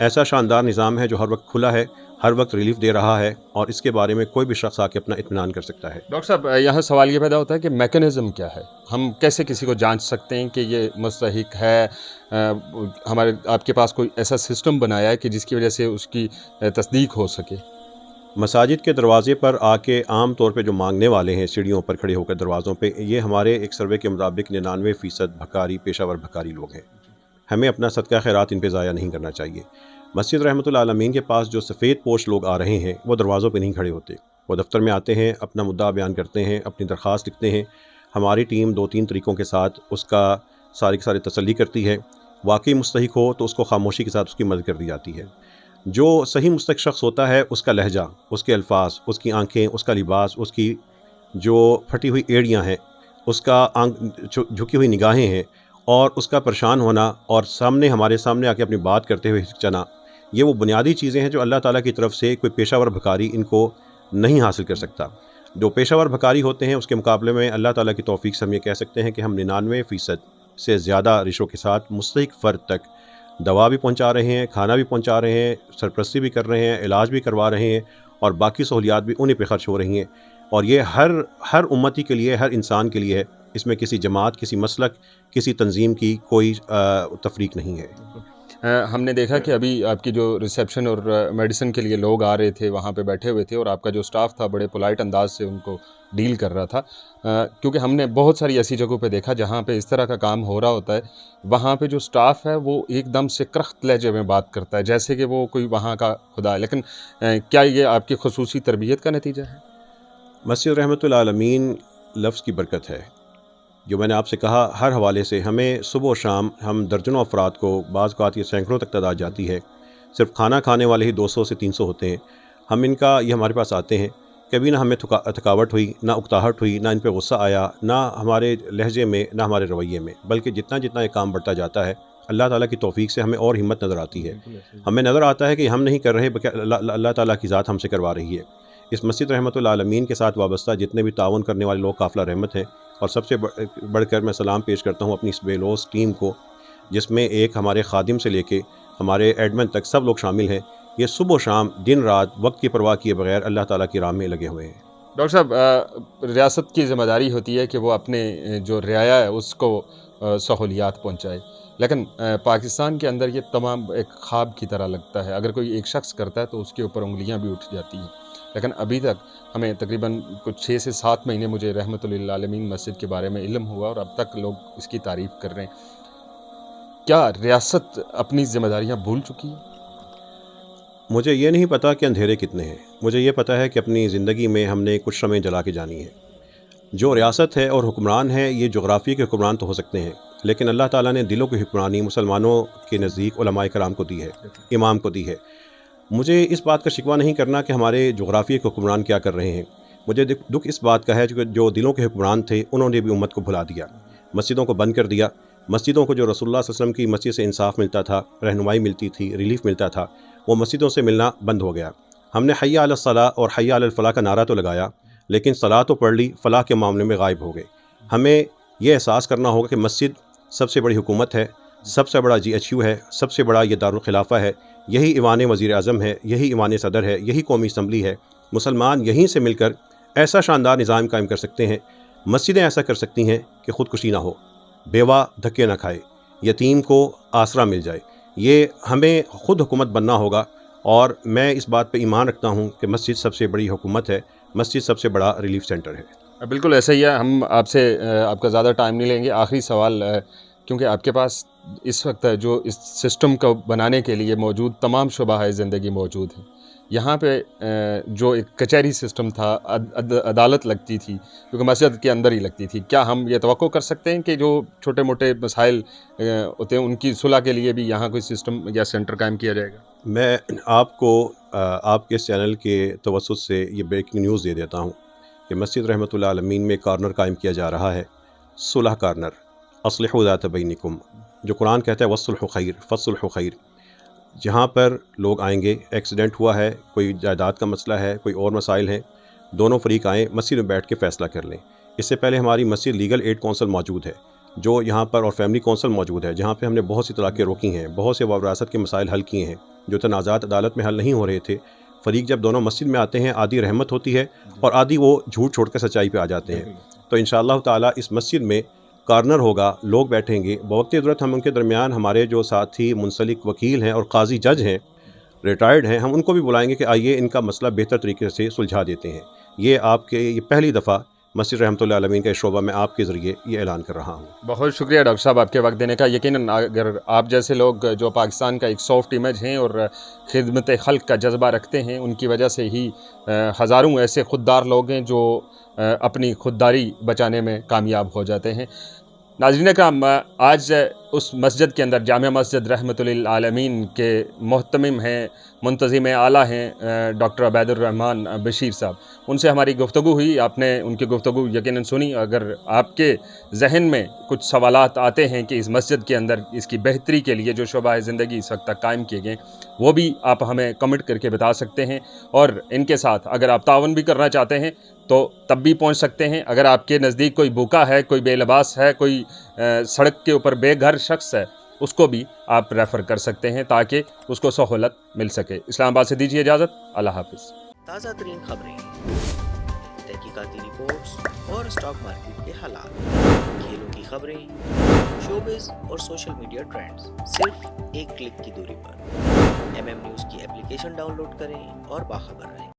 ایسا شاندار نظام ہے جو ہر وقت کھلا ہے، ہر وقت ریلیف دے رہا ہے، اور اس کے بارے میں کوئی بھی شخص آ کے اپنا اطمینان کر سکتا ہے۔ ڈاکٹر صاحب یہاں سوال یہ پیدا ہوتا ہے کہ میکانزم کیا ہے؟ ہم کیسے کسی کو جانچ سکتے ہیں کہ یہ مستحق ہے؟ ہمارے آپ کے پاس کوئی ایسا سسٹم بنایا ہے کہ جس کی وجہ سے اس کی تصدیق ہو سکے؟ مساجد کے دروازے پر آ کے عام طور پہ جو مانگنے والے ہیں سیڑھیوں پر کھڑے ہو کر دروازوں پہ، یہ ہمارے ایک سروے کے مطابق 99% بھکاری، پیشہ ور بھکاری لوگ ہیں۔ ہمیں اپنا صدقہ خیرات ان پہ ضائع نہیں کرنا چاہیے۔ مسجد رحمۃ اللہ عالمین کے پاس جو سفید پوش لوگ آ رہے ہیں وہ دروازوں پہ نہیں کھڑے ہوتے، وہ دفتر میں آتے ہیں، اپنا مدعا بیان کرتے ہیں، اپنی درخواست لکھتے ہیں، ہماری ٹیم 2-3 طریقوں کے ساتھ اس کا ساری کی ساری تسلی کرتی ہے۔ واقعی مستحق ہو تو اس کو خاموشی کے ساتھ اس کی مدد کر دی جاتی ہے۔ جو صحیح مستحق شخص ہوتا ہے، اس کا لہجہ، اس کے الفاظ، اس کی آنکھیں، اس کا لباس، اس کی جو پھٹی ہوئی ایڑیاں ہیں، اس کا جھکی ہوئی نگاہیں ہیں، اور اس کا پریشان ہونا اور ہمارے سامنے آ کے اپنی بات کرتے ہوئے ہچکچانا، یہ وہ بنیادی چیزیں ہیں جو اللہ تعالیٰ کی طرف سے کوئی پیشہ ور بھکاری ان کو نہیں حاصل کر سکتا۔ جو پیشہ ور بھکاری ہوتے ہیں اس کے مقابلے میں اللہ تعالیٰ کی توفیق سے ہم یہ کہہ سکتے ہیں کہ ہم 99% سے زیادہ ریشو کے ساتھ مستحق فرد تک دوا بھی پہنچا رہے ہیں، کھانا بھی پہنچا رہے ہیں، سرپرستی بھی کر رہے ہیں، علاج بھی کروا رہے ہیں، اور باقی سہولیات بھی انہیں پہ خرچ ہو رہی ہیں۔ اور یہ ہر امتی کے لیے، ہر انسان کے لیے ہے۔ اس میں کسی جماعت، کسی مسلک، کسی تنظیم کی کوئی تفریق نہیں ہے۔ ہم نے دیکھا کہ ابھی آپ کی جو ریسیپشن اور میڈیسن کے لیے لوگ آ رہے تھے، وہاں پہ بیٹھے ہوئے تھے، اور آپ کا جو سٹاف تھا بڑے پولائٹ انداز سے ان کو ڈیل کر رہا تھا، کیونکہ ہم نے بہت ساری ایسی جگہوں پہ دیکھا جہاں پہ اس طرح کا کام ہو رہا ہوتا ہے، وہاں پہ جو سٹاف ہے وہ ایک دم سے کرخت لہجے میں بات کرتا ہے جیسے کہ وہ کوئی وہاں کا خدا ہے۔ لیکن کیا یہ آپ کی خصوصی تربیت کا نتیجہ ہے؟ مسجد رحمۃ اللہ عالمین لفظ کی برکت ہے۔ جو میں نے آپ سے کہا، ہر حوالے سے ہمیں صبح و شام ہم درجنوں افراد کو، بعض اوقات یہ سینکڑوں تک تعداد جاتی ہے، صرف کھانا کھانے والے ہی 200 سے 300 ہوتے ہیں۔ ہم یہ ہمارے پاس آتے ہیں، کبھی نہ ہمیں تھکاوٹ ہوئی، نہ اکتاہٹ ہوئی، نہ ان پہ غصہ آیا، نہ ہمارے لہجے میں، نہ ہمارے رویے میں، بلکہ جتنا یہ کام بڑھتا جاتا ہے، اللہ تعالیٰ کی توفیق سے ہمیں اور ہمت نظر آتی ہے۔ ہمیں نظر آتا ہے کہ ہم نہیں کر رہے بلکہ اللہ تعالیٰ کی ذات ہم سے کروا رہی ہے۔ اس مسجد رحمۃ اللہ عالمین کے ساتھ وابستہ جتنے بھی تعاون کرنے والے لوگ قافلہ رحمت ہیں، اور سب سے بڑھ کر میں سلام پیش کرتا ہوں اپنی اس بے لوث ٹیم کو، جس میں ایک ہمارے خادم سے لے کے ہمارے ایڈمن تک سب لوگ شامل ہیں۔ یہ صبح و شام، دن رات، وقت کی پرواہ کیے بغیر اللہ تعالیٰ کی راہ میں لگے ہوئے ہیں۔ ڈاکٹر صاحب ریاست کی ذمہ داری ہوتی ہے کہ وہ اپنے جو رعایا ہے اس کو سہولیات پہنچائے، لیکن پاکستان کے اندر یہ تمام ایک خواب کی طرح لگتا ہے۔ اگر کوئی ایک شخص کرتا ہے تو اس کے اوپر انگلیاں بھی اٹھ جاتی ہیں، لیکن ابھی تک ہمیں تقریباً کچھ 6 سے 7 مہینے مجھے رحمۃ للعالمین مسجد کے بارے میں علم ہوا، اور اب تک لوگ اس کی تعریف کر رہے ہیں۔ کیا ریاست اپنی ذمہ داریاں بھول چکی ہے؟ مجھے یہ نہیں پتا کہ اندھیرے کتنے ہیں، مجھے یہ پتا ہے کہ اپنی زندگی میں ہم نے کچھ شمعیں جلا کے جانی ہے۔ جو ریاست ہے اور حکمران ہے، یہ جغرافیے کے حکمران تو ہو سکتے ہیں، لیکن اللہ تعالیٰ نے دلوں کی حکمرانی مسلمانوں کے نزدیک علماء کرام کو دی ہے، امام کو دی ہے۔ مجھے اس بات کا شکوہ نہیں کرنا کہ ہمارے جغرافیے کے حکمران کیا کر رہے ہیں، مجھے دکھ اس بات کا ہے کہ جو دلوں کے حکمران تھے انہوں نے بھی امت کو بھلا دیا، مسجدوں کو بند کر دیا۔ مسجدوں کو جو رسول اللہ صلی اللہ علیہ وسلم کی مسجد سے انصاف ملتا تھا، رہنمائی ملتی تھی، ریلیف ملتا تھا، وہ مسجدوں سے ملنا بند ہو گیا۔ ہم نے حی علی الصلاۃ اور حی علی الفلاح کا نعرہ تو لگایا، لیکن صلاح تو پڑھ لی، فلاح کے معاملے میں غائب ہو گئے۔ ہمیں یہ احساس کرنا ہوگا کہ مسجد سب سے بڑی حکومت ہے، سب سے بڑا GHU ہے، سب سے بڑا یہ دارالخلافہ ہے، یہی ایوان وزیر اعظم ہے، یہی ایوان صدر ہے، یہی قومی اسمبلی ہے۔ مسلمان یہیں سے مل کر ایسا شاندار نظام قائم کر سکتے ہیں۔ مسجدیں ایسا کر سکتی ہیں کہ خودکشی نہ ہو، بیوہ دھکے نہ کھائے، یتیم کو آسرا مل جائے۔ یہ ہمیں خود حکومت بننا ہوگا، اور میں اس بات پہ ایمان رکھتا ہوں کہ مسجد سب سے بڑی حکومت ہے، مسجد سب سے بڑا ریلیف سینٹر ہے۔ بالکل ایسا ہی ہے۔ ہم آپ سے آپ کا زیادہ ٹائم نہیں لیں گے۔ آخری سوال، کیونکہ آپ کے پاس اس وقت جو اس سسٹم کو بنانے کے لیے موجود تمام شعبہ زندگی موجود ہیں، یہاں پہ جو ایک کچہری سسٹم تھا، عدالت لگتی تھی کیونکہ مسجد کے اندر ہی لگتی تھی، کیا ہم یہ توقع کر سکتے ہیں کہ جو چھوٹے موٹے مسائل ہوتے ہیں ان کی صلح کے لیے بھی یہاں کوئی سسٹم یا سینٹر قائم کیا جائے گا؟ میں آپ کو آپ کے چینل کے توسط سے یہ بریکنگ نیوز دے دیتا ہوں کہ مسجد رحمۃ اللہ عالمین میں کارنر قائم کیا جا رہا ہے، صلح کارنر، اصلحوا ذات بینکم، جو قرآن کہتا ہے والصلح خیر، فالصلح خیر۔ جہاں پر لوگ آئیں گے، ایکسیڈنٹ ہوا ہے، کوئی جائیداد کا مسئلہ ہے، کوئی اور مسائل ہیں، دونوں فریق آئیں، مسجد میں بیٹھ کے فیصلہ کر لیں۔ اس سے پہلے ہماری مسجد لیگل ایڈ کونسل موجود ہے جو یہاں پر، اور فیملی کونسل موجود ہے جہاں پہ ہم نے بہت سی طلاقیں روکی ہیں، بہت سے وراثت کے مسائل حل کیے ہیں۔ جو تنازعات عدالت میں حل نہیں ہو رہے تھے، فریق جب دونوں مسجد میں آتے ہیں، آدھی رحمت ہوتی ہے اور آدھی وہ جھوٹ چھوڑ کے سچائی پہ آ جاتے ہیں۔ تو انشاءاللہ تعالیٰ اس مسجد میں کارنر ہوگا، لوگ بیٹھیں گے، بوقت ضرورت ہم ان کے درمیان ہمارے جو ساتھی منسلک وکیل ہیں اور قاضی جج ہیں، ریٹائرڈ ہیں، ہم ان کو بھی بلائیں گے کہ آئیے ان کا مسئلہ بہتر طریقے سے سلجھا دیتے ہیں۔ یہ پہلی دفعہ مسجد رحمۃ اللہ عالمین کے شعبہ میں آپ کے ذریعے یہ اعلان کر رہا ہوں۔ بہت شکریہ ڈاکٹر صاحب آپ کے وقت دینے کا۔ یقیناً اگر آپ جیسے لوگ جو پاکستان کا ایک سافٹ امیج ہیں اور خدمت خلق کا جذبہ رکھتے ہیں، ان کی وجہ سے ہی ہزاروں ایسے خوددار لوگ ہیں جو اپنی خودداری بچانے میں کامیاب ہو جاتے ہیں۔ ناظرین اکرام، آج اس مسجد کے اندر جامع مسجد رحمۃ للعالمین کے محتمم ہیں، منتظم اعلیٰ ہیں ڈاکٹر عبید الرحمن بشیر صاحب۔ ان سے ہماری گفتگو ہوئی، آپ نے ان کی گفتگو یقیناً سنی۔ اگر آپ کے ذہن میں کچھ سوالات آتے ہیں کہ اس مسجد کے اندر اس کی بہتری کے لیے جو شعبہ زندگی اس وقت تک قائم کیے گئے، وہ بھی آپ ہمیں کمنٹ کر کے بتا سکتے ہیں، اور ان کے ساتھ اگر آپ تعاون بھی کرنا چاہتے ہیں تو تب بھی پہنچ سکتے ہیں۔ اگر آپ کے نزدیک کوئی بھوکا ہے، کوئی بے لباس ہے، کوئی سڑک کے اوپر بے گھر شخص ہے، اس کو بھی آپ ریفر کر سکتے ہیں تاکہ اس کو سہولت مل سکے۔ اسلام آباد سے دیجیے اجازت، اللہ حافظ۔ تازہ ترین خبریں، تحقیقاتی رپورٹس اور اسٹاک مارکیٹ کے حالات، کھیلوں کی خبریں، شوبز اور سوشل میڈیا ٹرینڈز، صرف ایک کلک کی دوری پر۔ MM نیوز کی اپلیکیشن ڈاؤن لوڈ کریں اور باخبر رہیں۔